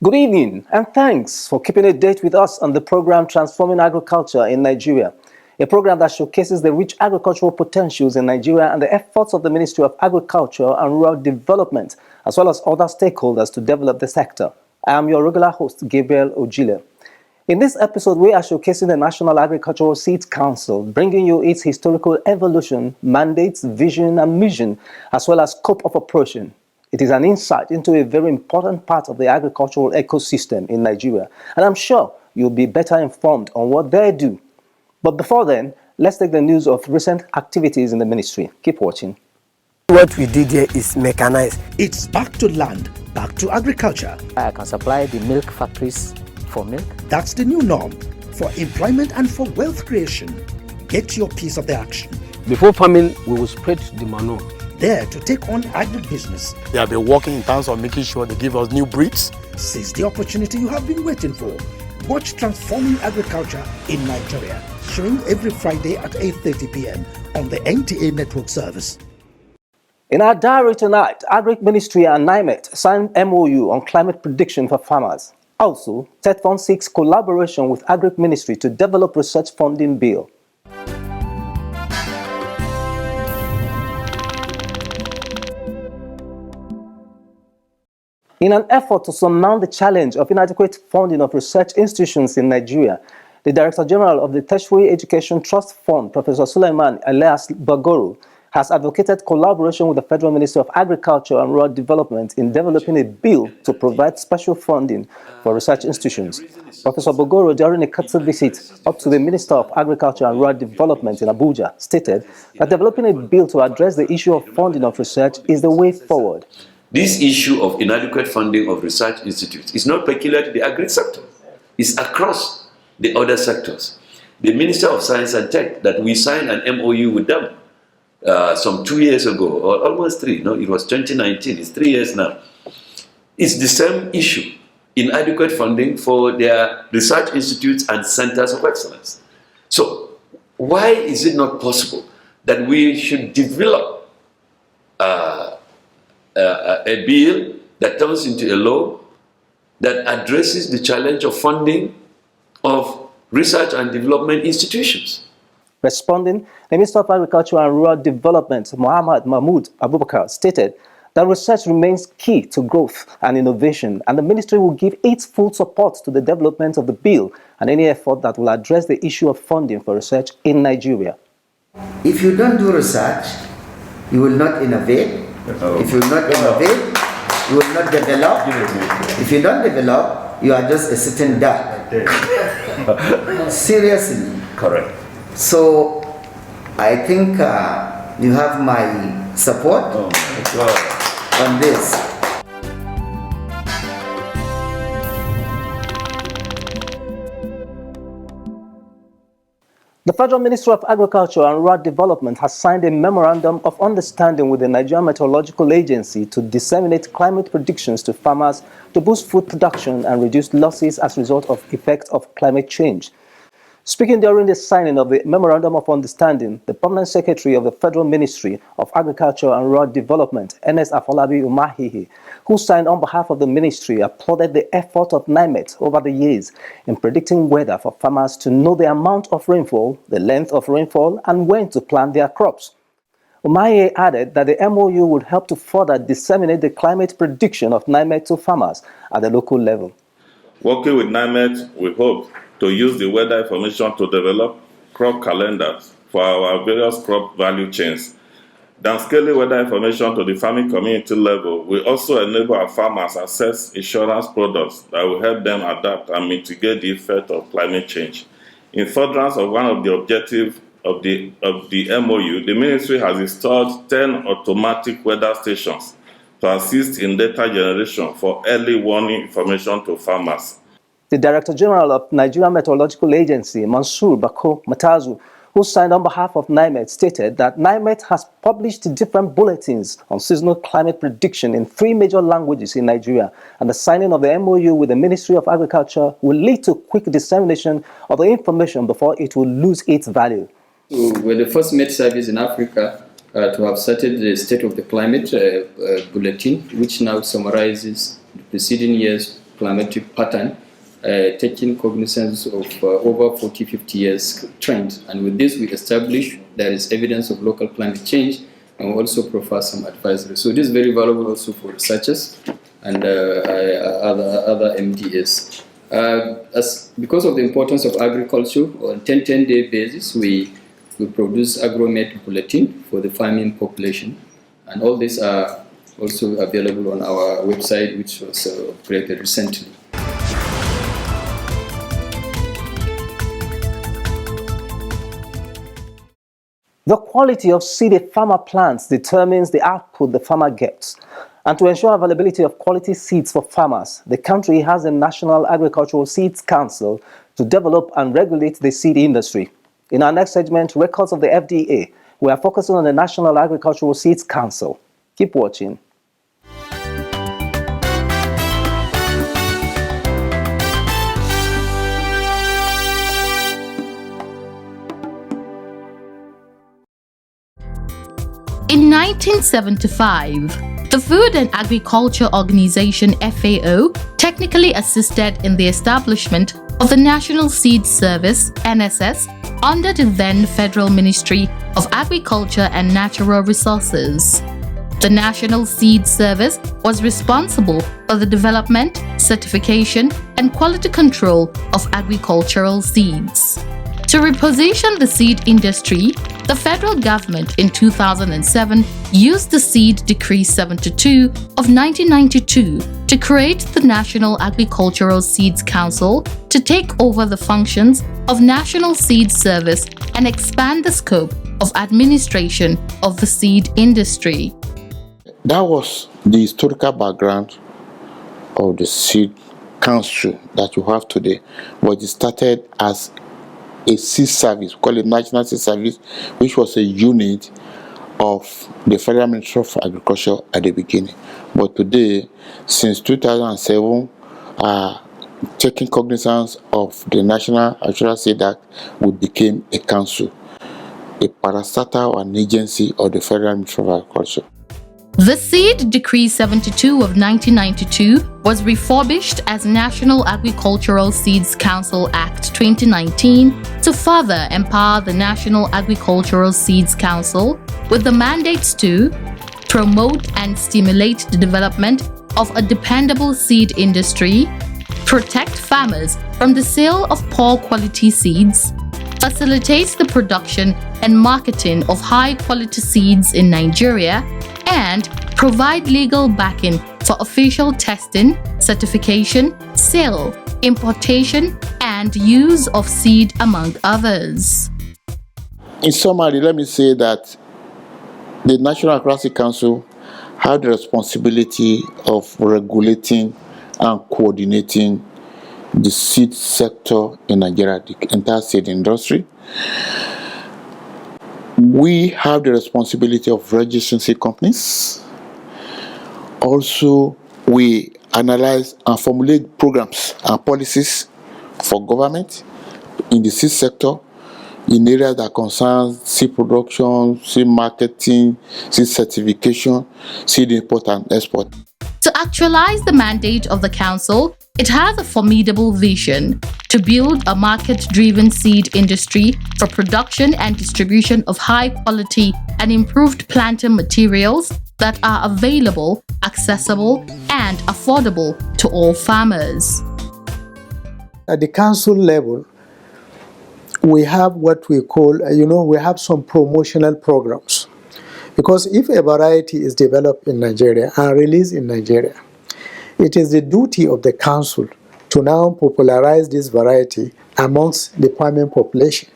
Good evening, and thanks for keeping a date with us on the program Transforming Agriculture in Nigeria, a program that showcases the rich agricultural potentials in Nigeria and the efforts of the Ministry of Agriculture and Rural Development, as well as other stakeholders to develop the sector. I am your regular host, Gabriel Ojile. In this episode, we are showcasing the National Agricultural Seeds Council, bringing you its historical evolution, mandates, vision, and mission, as well as scope of operation. It is an insight into a very important part of the agricultural ecosystem in Nigeria, and I'm sure you'll be better informed on what they do. But before then, let's take the news of recent activities in the ministry. Keep watching. What we did here is mechanized. It's back to land, back to agriculture. I can supply the milk factories for milk. That's the new norm for employment and for wealth creation. Get your piece of the action. Before farming, we will spread the manure. There to take on agribusiness. They have been working in terms of making sure they give us new breeds. Seize the opportunity you have been waiting for. Watch Transforming Agriculture in Nigeria, showing every Friday at 8:30 p.m. on the NTA network service. In our diary tonight, Agri Ministry and NIMET signed MOU on climate prediction for farmers. Also, TETFund seeks collaboration with Agri Ministry to develop research funding bill. In an effort to surmount the challenge of inadequate funding of research institutions in Nigeria, the Director General of the Tertiary Education Trust Fund, Professor Suleiman Elias Bagoro, has advocated collaboration with the Federal Ministry of Agriculture and Rural Development in developing a bill to provide special funding for research institutions. Professor Bagoro, during a courtesy visit up to the Minister of Agriculture and Rural Development in Abuja, stated that developing a bill to address the issue of funding of research is the way forward. This issue of inadequate funding of research institutes is not peculiar to the agri sector. It's across the other sectors. The Minister of Science and Tech, that we signed an MOU with them some 2 years ago, or almost 3, no, it was 2019, it's 3 years now. It's the same issue, inadequate funding for their research institutes and centers of excellence. So, why is it not possible that we should develop a bill that turns into a law that addresses the challenge of funding of research and development institutions? Responding, the Minister of Agriculture and Rural Development, Muhammad Mahmoud Abubakar, stated that research remains key to growth and innovation, and the ministry will give its full support to the development of the bill and any effort that will address the issue of funding for research in Nigeria. If you don't do research, you will not innovate. If you will not innovate, you will not develop. If you don't develop, you are just a sitting duck. Seriously. Correct. So, I think you have my support on this. The Federal Ministry of Agriculture and Rural Development has signed a memorandum of understanding with the Nigerian Meteorological Agency to disseminate climate predictions to farmers to boost food production and reduce losses as a result of effects of climate change. Speaking during the signing of the Memorandum of Understanding, the Permanent Secretary of the Federal Ministry of Agriculture and Rural Development, Ns. Afolabi Umahihi, who signed on behalf of the ministry, applauded the effort of NIMET over the years in predicting weather for farmers to know the amount of rainfall, the length of rainfall, and when to plant their crops. Umahihi added that the MOU would help to further disseminate the climate prediction of NIMET to farmers at the local level. Working with NIMET, we hope to use the weather information to develop crop calendars for our various crop value chains. Downscaling weather information to the farming community level will also enable our farmers access insurance products that will help them adapt and mitigate the effect of climate change. In furtherance of one of the objectives of the MOU, the ministry has installed 10 automatic weather stations to assist in data generation for early warning information to farmers. The Director General of Nigerian Meteorological Agency, Mansour Bako Matazu, who signed on behalf of NIMET, stated that NIMET has published different bulletins on seasonal climate prediction in 3 major languages in Nigeria, and the signing of the MOU with the Ministry of Agriculture will lead to quick dissemination of the information before it will lose its value. So we're the first Met service in Africa to have started the State of the Climate Bulletin, which now summarizes the preceding year's climatic pattern, taking cognizance of over 40-50 years trend. And with this, we establish there is evidence of local climate change, and we also provide some advisory. So this is very valuable also for researchers and other MDAs. Because of the importance of agriculture, on a 10-day basis, we produce AgroMed bulletin for the farming population, and all these are also available on our website, which was created recently. The quality of seed a farmer plants determines the output the farmer gets. And to ensure availability of quality seeds for farmers, the country has a National Agricultural Seeds Council to develop and regulate the seed industry. In our next segment, Records of the FDA, we are focusing on the National Agricultural Seeds Council. Keep watching. In 1975, the Food and Agriculture Organization FAO technically assisted in the establishment of the National Seed Service (NSS) under the then Federal Ministry of Agriculture and Natural Resources. The National Seed Service was responsible for the development, certification, and quality control of agricultural seeds. To reposition the seed industry, the federal government in 2007 used the Seed Decree 72 of 1992 to create the National Agricultural Seeds Council to take over the functions of National Seed Service and expand the scope of administration of the seed industry. That was the historical background of the Seed Council that you have today, but it started as a seed service, called it National Seed Service, which was a unit of the Federal Ministry of Agriculture at the beginning. But today, since 2007, taking cognizance of the National Agricultural Seed Act, we became a council, a parastatal and agency of the Federal Ministry of Agriculture. The Seed Decree 72 of 1992 was refurbished as National Agricultural Seeds Council Act 2019 to further empower the National Agricultural Seeds Council with the mandates to promote and stimulate the development of a dependable seed industry, protect farmers from the sale of poor quality seeds, facilitate the production and marketing of high quality seeds in Nigeria, and provide legal backing for official testing, certification, sale, importation, and use of seed, among others. In summary, let me say that the National Agricultural Council had the responsibility of regulating and coordinating the seed sector in Nigeria, the entire seed industry. We have the responsibility of registering seed companies. Also, we analyze and formulate programs and policies for government in the seed sector in areas that concern seed production, seed marketing, seed certification, seed import and export. To actualize the mandate of the Council, it has a formidable vision to build a market-driven seed industry for production and distribution of high-quality and improved planting materials that are available, accessible, and affordable to all farmers. At the council level, we have what we call, we have some promotional programs. Because if a variety is developed in Nigeria and released in Nigeria, it is the duty of the council to now popularize this variety amongst the farming population.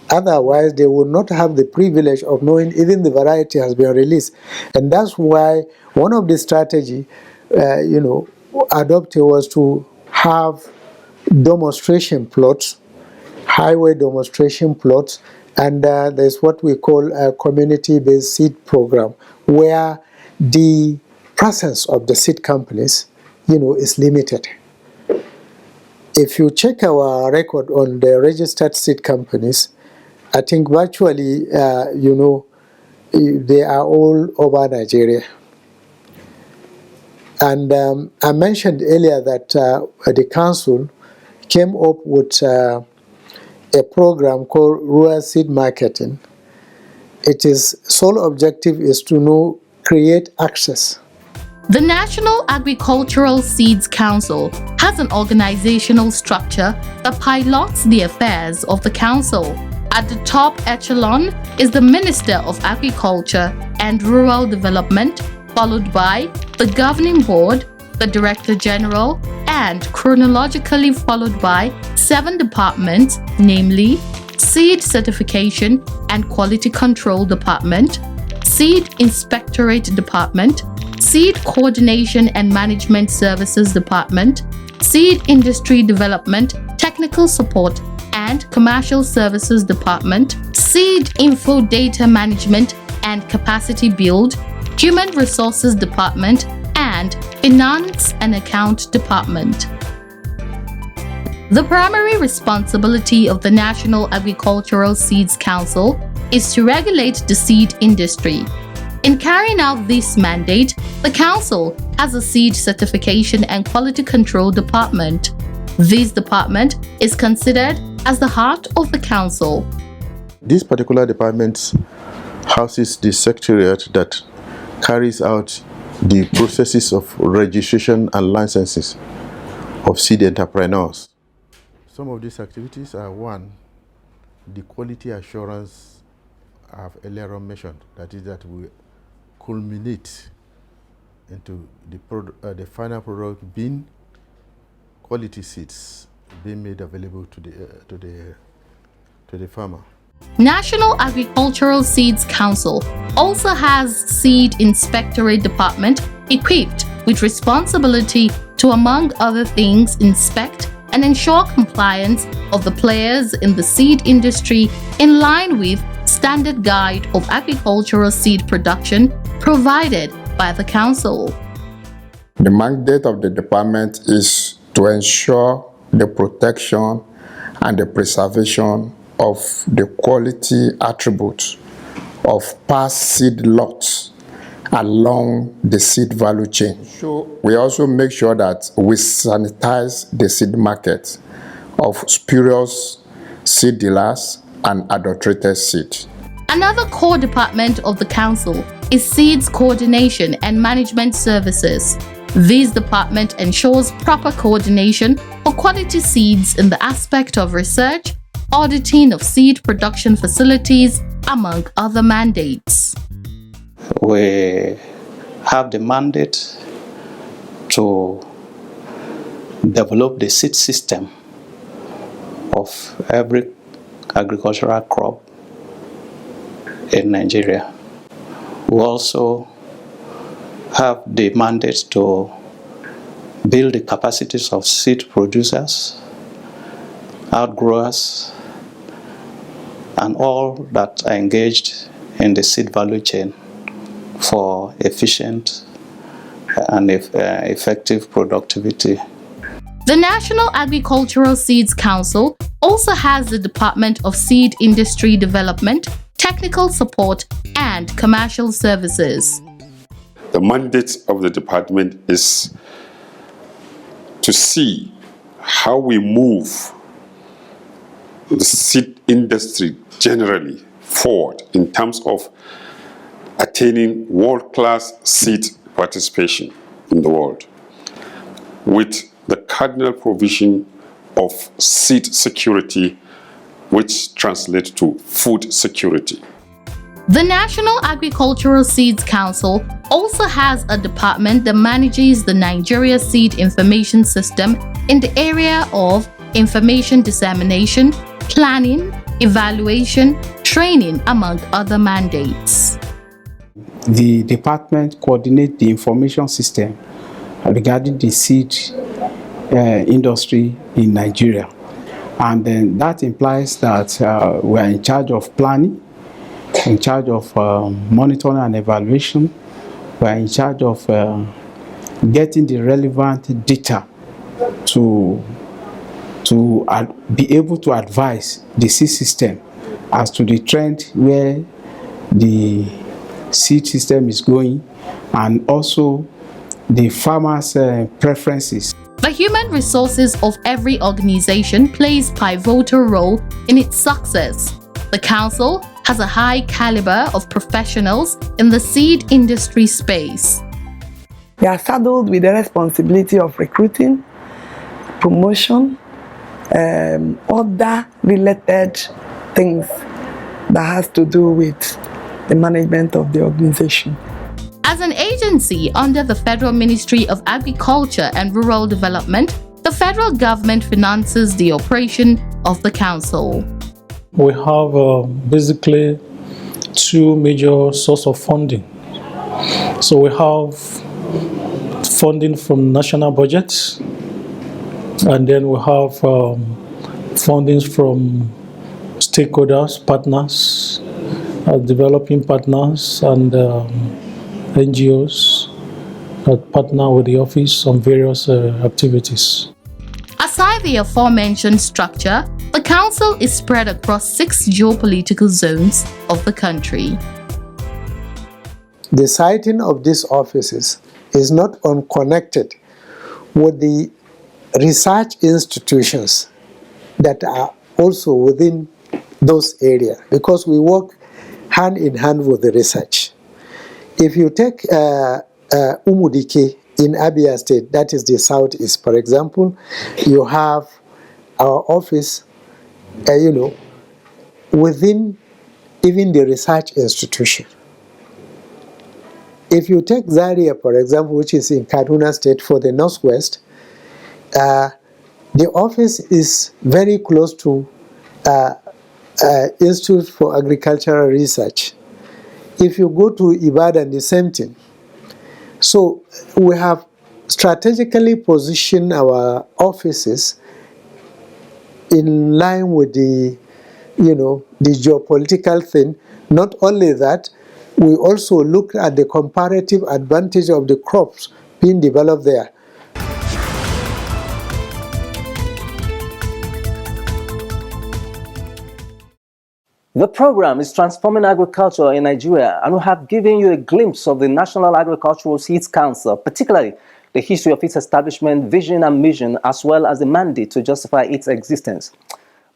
Otherwise, they will not have the privilege of knowing even the variety has been released. And that's why one of the strategy, adopted was to have demonstration plots, highway demonstration plots, and there's what we call a community-based seed program, where the presence of the seed companies, is limited. If you check our record on the registered seed companies, I think virtually, they are all over Nigeria. And I mentioned earlier that the council came up with a program called Rural Seed Marketing. Its sole objective is to create access. The National Agricultural Seeds Council has an organizational structure that pilots the affairs of the council. At the top echelon is the Minister of Agriculture and Rural Development, followed by the Governing Board, the Director General, and chronologically followed by 7 departments, namely Seed Certification and Quality Control Department, Seed Inspectorate Department, Seed Coordination and Management Services Department, Seed Industry Development, Technical Support and Commercial Services Department, Seed Info Data Management and Capacity Build, Human Resources Department, and Finance and Account Department. The primary responsibility of the National Agricultural Seeds Council is to regulate the seed industry. In carrying out this mandate, the Council has a Seed Certification and Quality Control Department. This department is considered as the heart of the Council. This particular department houses the secretariat that carries out the processes of registration and licenses of seed entrepreneurs. Some of these activities are: 1, the quality assurance I have earlier on mentioned, that is that we culminate into the final product being quality seeds being made available to the farmer. National Agricultural Seeds Council also has Seed Inspectorate Department equipped with responsibility to, among other things, inspect and ensure compliance of the players in the seed industry in line with Standard Guide of Agricultural Seed Production provided by the Council. The mandate of the department is to ensure the protection and the preservation of the quality attributes of past seed lots along the seed value chain. We also make sure that we sanitize the seed market of spurious seed dealers and adulterated seed. Another core department of the Council is Seeds Coordination and Management Services. This department ensures proper coordination for quality seeds in the aspect of research, auditing of seed production facilities, among other mandates. We have the mandate to develop the seed system of every agricultural crop in Nigeria. We also have the mandate to build the capacities of seed producers, outgrowers, and all that are engaged in the seed value chain for efficient and effective productivity. The National Agricultural Seeds Council also has the Department of Seed Industry Development, Technical Support, and Commercial Services. The mandate of the department is to see how we move the seed industry generally forward in terms of attaining world-class seed participation in the world, with the cardinal provision of seed security, which translates to food security. The National Agricultural Seeds Council also has a department that manages the Nigeria Seed Information System in the area of information dissemination, planning, evaluation, training, among other mandates. The department coordinates the information system regarding the seed industry in Nigeria. And then that implies that we are in charge of planning, in charge of monitoring and evaluation. We are in charge of getting the relevant data to be able to advise the seed system as to the trend where the seed system is going, and also the farmers' preferences. The human resources of every organization plays pivotal role in its success. The council has a high caliber of professionals in the seed industry space. They are saddled with the responsibility of recruiting, promotion, other related things that has to do with the management of the organization. As an agency under the Federal Ministry of Agriculture and Rural Development, the federal government finances the operation of the council. We have basically two major sources of funding. So we have funding from national budgets, and then we have fundings from stakeholders, partners, developing partners, and NGOs that partner with the office on various activities. Aside the aforementioned structure, the council is spread across 6 geopolitical zones of the country. The siting of these offices is not unconnected with the research institutions that are also within those areas, because we work hand in hand with the research. If you take Umudike in Abia State, that is the southeast, for example, you have our office, within even the research institution. If you take Zaria, for example, which is in Kaduna State for the northwest, the office is very close to Institute for Agricultural Research. If you go to Ibadan, the same thing. So we have strategically positioned our offices in line with the geopolitical thing. Not only that, we also look at the comparative advantage of the crops being developed there. The program is Transforming Agriculture in Nigeria, and we have given you a glimpse of the National Agricultural Seeds Council, particularly the history of its establishment, vision and mission, as well as the mandate to justify its existence.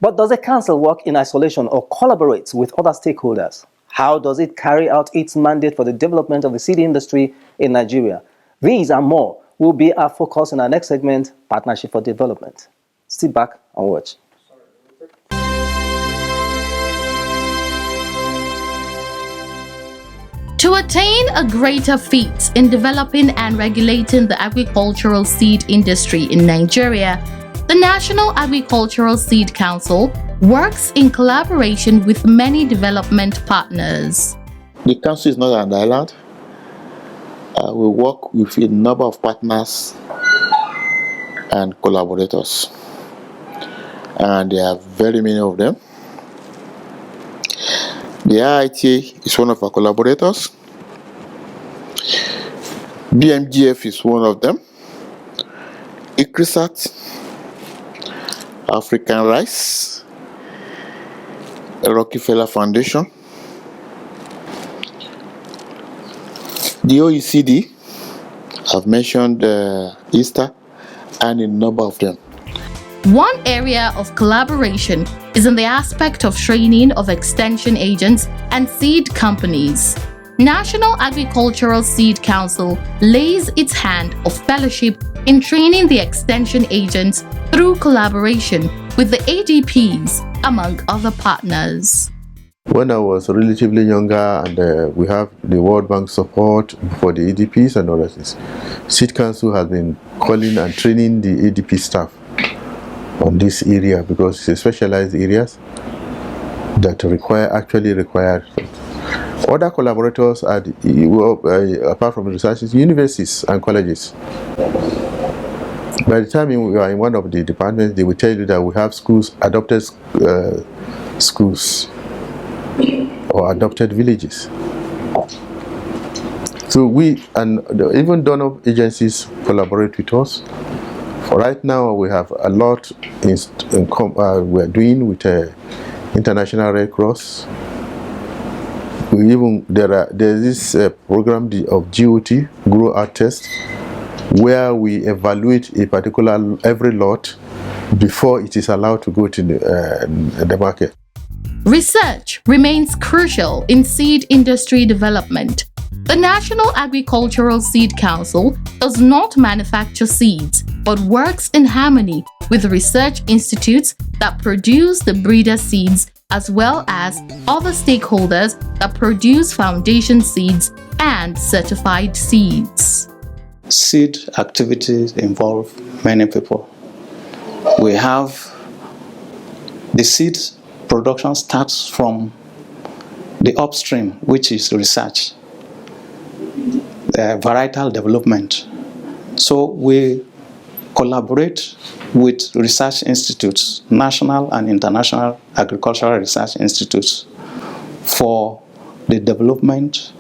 But does the council work in isolation or collaborate with other stakeholders? How does it carry out its mandate for the development of the seed industry in Nigeria? These and more will be our focus in our next segment, Partnership for Development. Sit back and watch. To attain a greater feat in developing and regulating the agricultural seed industry in Nigeria, the National Agricultural Seed Council works in collaboration with many development partners. The council is not an island. We work with a number of partners and collaborators, and there are very many of them. The IITA is one of our collaborators. BMGF is one of them. ICRISAT, African Rice, Rockefeller Foundation, the OECD, I've mentioned Easter, and a number of them. One area of collaboration is in the aspect of training of extension agents and seed companies. National Agricultural Seed Council lays its hand of fellowship in training the extension agents through collaboration with the ADPs, among other partners. When I was relatively younger, and we have the World Bank support for the ADPs and other things, Seed Council has been calling and training the ADP staff on this area, because it's specialized areas that actually require. Other collaborators are, apart from researchers, universities and colleges. By the time you are in one of the departments, they will tell you that we have schools, adopted schools, or adopted villages. So we, and even donor agencies, collaborate with us. For right now, we have a lot we are doing with International Red Cross. We even there's this program of GOT, Grow Out Test, where we evaluate a particular every lot before it is allowed to go to the market. Research remains crucial in seed industry development. The National Agricultural Seed Council does not manufacture seeds, but works in harmony with research institutes that produce the breeder seeds as well as other stakeholders that produce foundation seeds and certified seeds. Seed activities involve many people. We have the seed production starts from the upstream, which is research, varietal development. So we collaborate with research institutes, national and international agricultural research institutes, for the development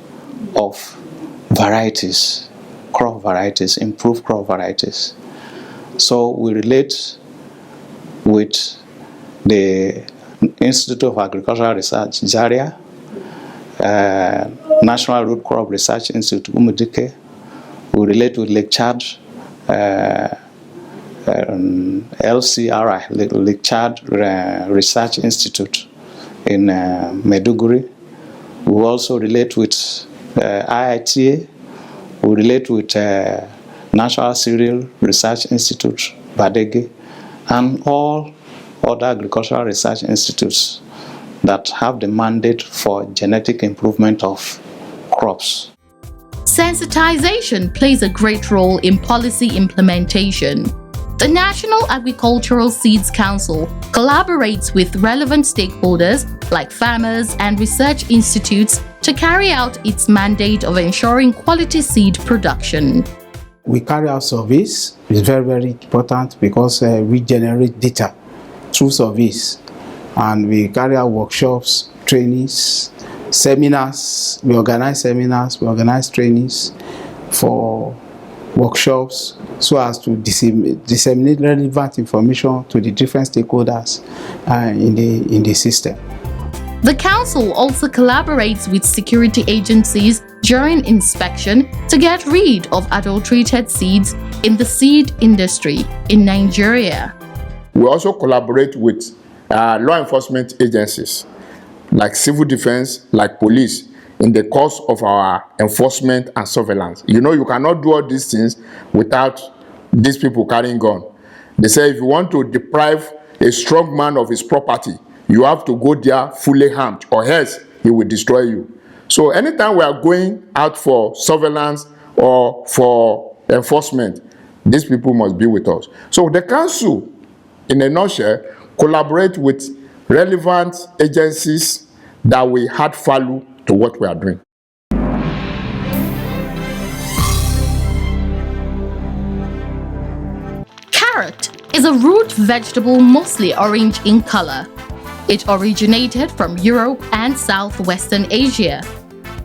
of varieties, crop varieties, improved crop varieties. So we relate with the Institute of Agricultural Research, Zaria, National Root Crop Research Institute, Umudike. We relate with Lake Chad, LCRI, Lake Chad Research Institute in Maiduguri. We also relate with IITA. We relate with National Cereal Research Institute, Badege, and all other agricultural research institutes that have the mandate for genetic improvement of crops. Sensitization plays a great role in policy implementation. The National Agricultural Seeds Council collaborates with relevant stakeholders like farmers and research institutes to carry out its mandate of ensuring quality seed production. We carry out surveys. It's very, very important because we generate data through surveys, and we carry out workshops, trainings, seminars. We organize seminars, we organize trainings for workshops so as to disseminate relevant information to the different stakeholders in the system. The Council also collaborates with security agencies during inspection to get rid of adulterated seeds in the seed industry in Nigeria. We also collaborate with law enforcement agencies like civil defense, like police, in the course of our enforcement and surveillance. You know, you cannot do all these things without these people carrying gun. They say if you want to deprive a strong man of his property, you have to go there fully armed, or else he will destroy you. So anytime we are going out for surveillance or for enforcement, these people must be with us. So the council, in a nutshell, collaborate with relevant agencies that will add value to what we are doing. Carrot is a root vegetable mostly orange in color. It originated from Europe and Southwestern Asia.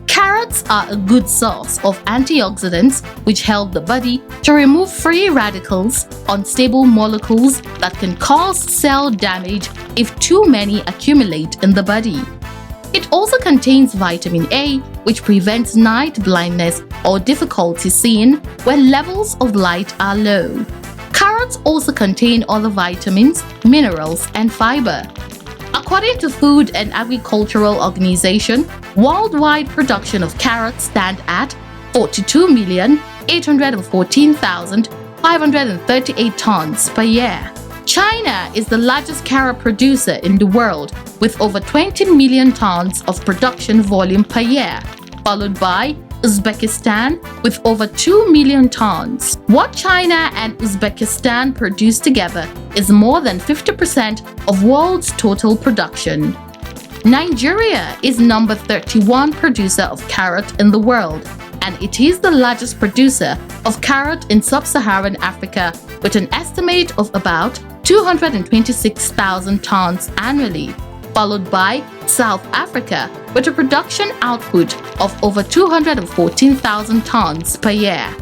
Carrots are a good source of antioxidants which help the body to remove free radicals, unstable molecules that can cause cell damage if too many accumulate in the body. It also contains vitamin A, which prevents night blindness or difficulty seeing when levels of light are low. Carrots also contain other vitamins, minerals, and fiber. According to Food and Agricultural Organization, worldwide production of carrots stand at 42,814,538 tons per year. China is the largest carrot producer in the world with over 20 million tons of production volume per year, followed by Uzbekistan with over 2 million tons. What China and Uzbekistan produce together is more than 50% of world's total production. Nigeria is number 31 producer of carrot in the world, and it is the largest producer of carrot in sub-Saharan Africa with an estimate of about 226,000 tons annually, followed by South Africa with a production output of over 214,000 tons per year.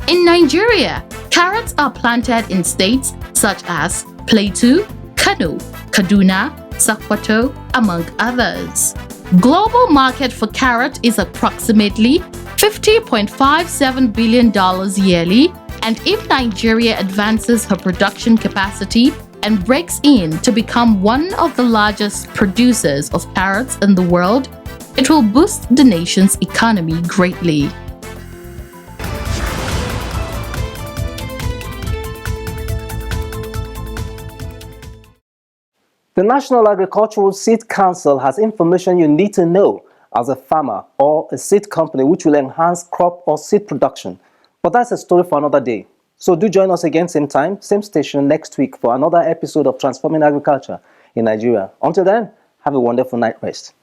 In Nigeria, carrots are planted in states such as Plateau, Kano, Kaduna, Sokoto, among others. Global market for carrot is approximately $50.57 billion yearly, And if Nigeria advances her production capacity and breaks in to become one of the largest producers of carrots in the world, it will boost the nation's economy greatly. The National Agricultural Seed Council has information you need to know as a farmer or a seed company which will enhance crop or seed production. But that's a story for another day. So do join us again, same time, same station next week for another episode of Transforming Agriculture in Nigeria. Until then, have a wonderful night rest.